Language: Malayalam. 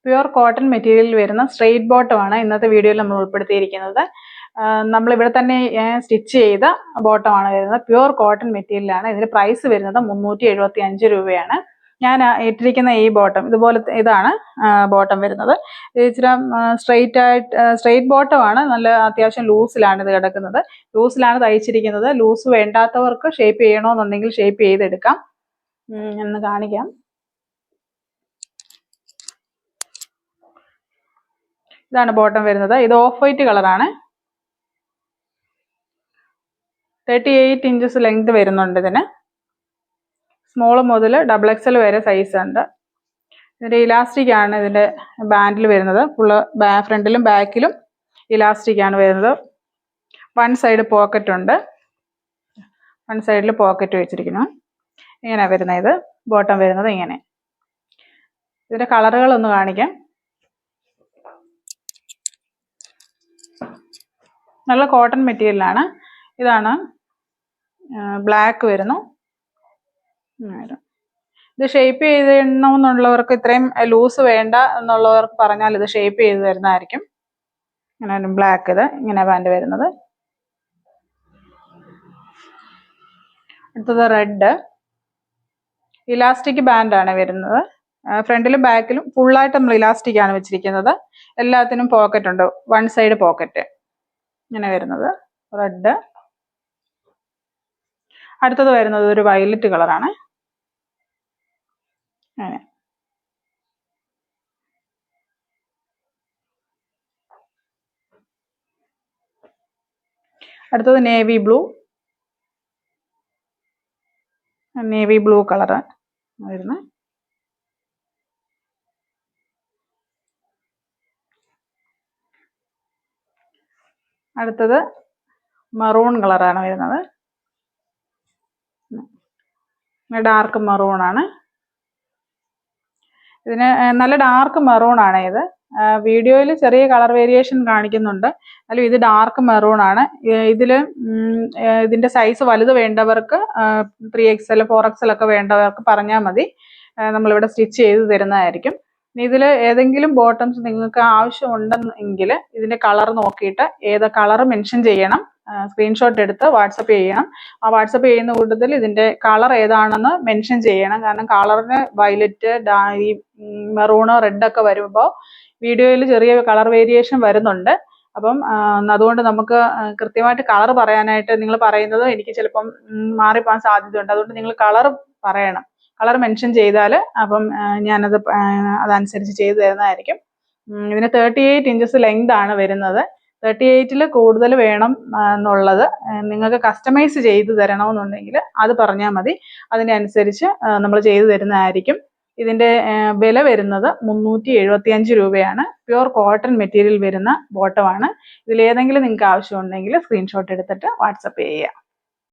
പ്യുവർ കോട്ടൺ മെറ്റീരിയലിൽ വരുന്ന സ്ട്രെയിറ്റ് ബോട്ടമാണ് ഇന്നത്തെ വീഡിയോയിൽ നമ്മൾ ഉൾപ്പെടുത്തിയിരിക്കുന്നത്. നമ്മളിവിടെ തന്നെ സ്റ്റിച്ച് ചെയ്ത ബോട്ടമാണ് വരുന്നത്. പ്യുവർ കോട്ടൺ മെറ്റീരിയലാണ്. ഇതിന് പ്രൈസ് വരുന്നത് 375 രൂപയാണ്. ഞാൻ ഇട്ടിരിക്കുന്ന ഈ ബോട്ടം ഇതാണ് ബോട്ടം വരുന്നത്. ഇച്ചിരി സ്ട്രെയിറ്റ് ബോട്ടമാണ്. നല്ല അത്യാവശ്യം ലൂസിലാണ് ഇത് കിടക്കുന്നത്. ലൂസിലാണ് തയ്ച്ചിരിക്കുന്നത്. ലൂസ് വേണ്ടാത്തവർക്ക് ഷേപ്പ് ചെയ്യണമെന്നുണ്ടെങ്കിൽ ഷേപ്പ് ചെയ്തെടുക്കാം. എന്ന് കാണിക്കാം. ഇതാണ് ബോട്ടം വരുന്നത്. ഇത് ഓഫ് വൈറ്റ് കളറാണ്. 38 ഇഞ്ചസ് ലെങ്ത് വരുന്നുണ്ട് ഇതിന്. സ്മോൾ മുതൽ XXL വരെ സൈസ് ഉണ്ട്. ഇതിൻ്റെ ഇലാസ്റ്റിക് ആണ് ഇതിൻ്റെ ബാൻഡിൽ വരുന്നത്. ഫുള്ള് ഫ്രണ്ടിലും ബാക്കിലും ഇലാസ്റ്റിക് ആണ് വരുന്നത്. വൺ സൈഡ് പോക്കറ്റ് ഉണ്ട്. വൺ സൈഡിൽ പോക്കറ്റ് വെച്ചിരിക്കുന്നു. ഇങ്ങനെ വരുന്നത്. ഇത് ബോട്ടം വരുന്നത് ഇങ്ങനെ. ഇതിൻ്റെ കളറുകളൊന്ന് കാണിക്കാം. നല്ല കോട്ടൺ മെറ്റീരിയലാണ്. ഇതാണ് ബ്ലാക്ക് വരുന്നു. ഇത് ഷേപ്പ് ചെയ്യണമെന്നുള്ളവർക്ക്, ഇത്രയും ലൂസ് വേണ്ട എന്നുള്ളവർക്ക് പറഞ്ഞാൽ ഇത് ഷേപ്പ് ചെയ്ത് തരുന്നതായിരിക്കും. ഇങ്ങനെ ബ്ലാക്ക്, ഇത് ഇങ്ങനെ പാൻറ് വരുന്നത്. അടുത്തത് റെഡ്. ഇലാസ്റ്റിക് ബാൻഡാണ് വരുന്നത്. ഫ്രണ്ടിലും ബാക്കിലും ഫുള്ളായിട്ട് നമ്മൾ ഇലാസ്റ്റിക് ആണ് വെച്ചിരിക്കുന്നത്. എല്ലാത്തിനും പോക്കറ്റ് ഉണ്ട്. വൺ സൈഡ് പോക്കറ്റ് ഇങ്ങനെ വരുന്നത് റെഡ്. അടുത്തത് വരുന്നത് ഒരു വയലറ്റ് കളറാണ്. അങ്ങനെ അടുത്തത് നേവി ബ്ലൂ കളറ് വരുന്നത്. അടുത്തത് മറൂൺ കളറാണ് വരുന്നത്. ഡാർക്ക് മറൂൺ ആണ്. ഇതിന് നല്ല ഡാർക്ക് മറൂൺ ആണ് ഇത്. വീഡിയോയിൽ ചെറിയ കളർ വേരിയേഷൻ കാണിക്കുന്നുണ്ട്. അല്ല, ഇത് ഡാർക്ക് മെറൂൺ ആണ്. ഇതിന്റെ സൈസ് വലുത് വേണ്ടവർക്ക് 3XL 4XL ഒക്കെ വേണ്ടവർക്ക് പറഞ്ഞാൽ മതി. നമ്മളിവിടെ സ്റ്റിച്ച് ചെയ്ത് തരുന്നതായിരിക്കും. ഇതിൽ ഏതെങ്കിലും ബോട്ടംസ് നിങ്ങൾക്ക് ആവശ്യമുണ്ടെങ്കിൽ ഇതിന്റെ കളർ നോക്കിയിട്ട് ഏത് കളർ മെൻഷൻ ചെയ്യണം. സ്ക്രീൻഷോട്ട് എടുത്ത് വാട്സപ്പ് ചെയ്യണം. ആ വാട്സപ്പ് ചെയ്യുന്ന കൂട്ടത്തിൽ ഇതിന്റെ കളർ ഏതാണെന്ന് മെൻഷൻ ചെയ്യണം. കാരണം കളറിന് വയലറ്റ്, ഈ മെറൂണ്, റെഡ് ഒക്കെ വരുമ്പോൾ വീഡിയോയിൽ ചെറിയ കളർ വേരിയേഷൻ വരുന്നുണ്ട്. അപ്പം അതുകൊണ്ട് നമുക്ക് കൃത്യമായിട്ട് കളർ പറയാനായിട്ട് നിങ്ങൾ പറയുന്നത് എനിക്ക് ചിലപ്പം മാറിപ്പോകാൻ സാധ്യതയുണ്ട്. അതുകൊണ്ട് നിങ്ങൾ കളർ പറയണം. കളർ മെൻഷൻ ചെയ്താൽ അപ്പം ഞാനത് അതനുസരിച്ച് ചെയ്തു തരുന്നതായിരിക്കും. ഇതിന് 38 ഇഞ്ചസ് ലെങ്ത് ആണ് വരുന്നത്. 38-ൽ കൂടുതൽ വേണം എന്നുള്ളത് നിങ്ങൾക്ക് കസ്റ്റമൈസ് ചെയ്ത് തരണമെന്നുണ്ടെങ്കിൽ അത് പറഞ്ഞാൽ മതി. അതിനനുസരിച്ച് നമ്മൾ ചെയ്തു തരുന്നതായിരിക്കും. ഇതിന്റെ വില വരുന്നത് 375 രൂപയാണ്. പ്യുവർ കോട്ടൺ മെറ്റീരിയൽ വരുന്ന ബോട്ടമാണ്. ഇതിലേതെങ്കിലും നിങ്ങൾക്ക് ആവശ്യമുണ്ടെങ്കിൽ സ്ക്രീൻഷോട്ട് എടുത്തിട്ട് വാട്സപ്പ് ചെയ്യുക.